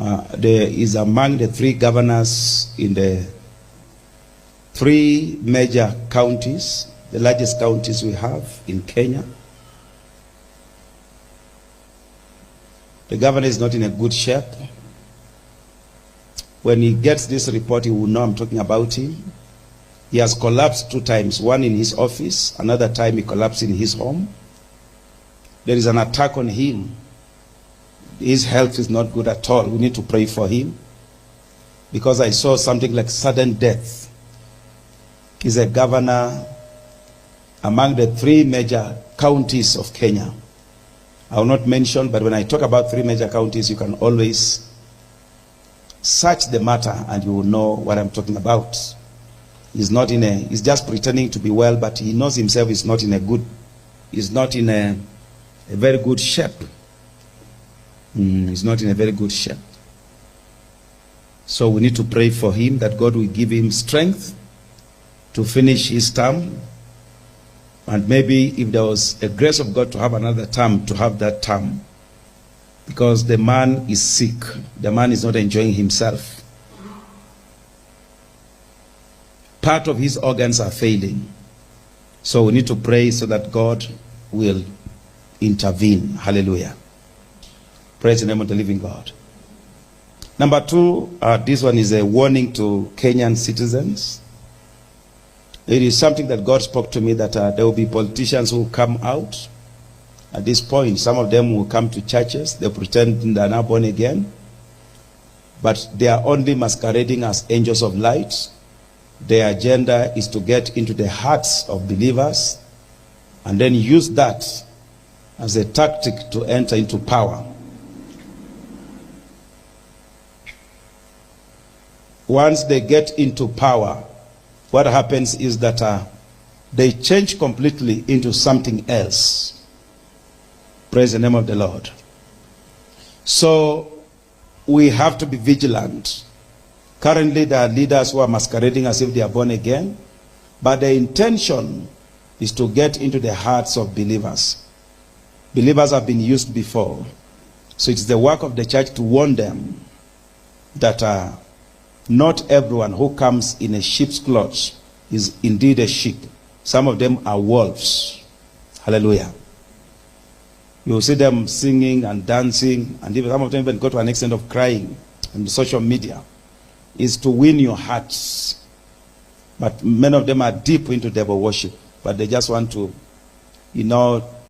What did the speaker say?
There is among the 3 governors in the 3 major counties, the largest counties we have in Kenya. The governor is not in a good shape. When he gets this report, he will know I'm talking about him. He has collapsed 2 times, one in his office, another time he collapsed in his home. There is an attack on him. His health is not good at all. We need to pray for him, because I saw something like sudden death. He's a governor among the 3 major counties of Kenya. I will not mention, but when I talk about 3 major counties, you can always search the matter and you will know what I'm talking about. He's just pretending to be well, but he knows himself he's not in a very good shape. He's not in a very good shape. So we need to pray for him, that God will give him strength to finish his term. And maybe if there was a grace of God to have another term, to have that term. Because the man is sick. The man is not enjoying himself. Part of his organs are failing. So we need to pray so that God will intervene. Hallelujah. Praise the name of the living God. Number 2, this one is a warning to Kenyan citizens. It is something that God spoke to me, that there will be politicians who come out. At this point, some of them will come to churches. They pretend they are now born again. But they are only masquerading as angels of light. Their agenda is to get into the hearts of believers and then use that as a tactic to enter into power. Once they get into power, what happens is that they change completely into something else. Praise the name of the Lord. So we have to be vigilant. Currently there are leaders who are masquerading as if they are born again, but the intention is to get into the hearts of believers. Believers have been used before. So it's the work of the church to warn them that not everyone who comes in a sheep's clothes is indeed a sheep. Some of them are wolves. Hallelujah. You will see them singing and dancing, and even some of them even go to an extent of crying on social media. Is to win your hearts. But many of them are deep into devil worship, but they just want to,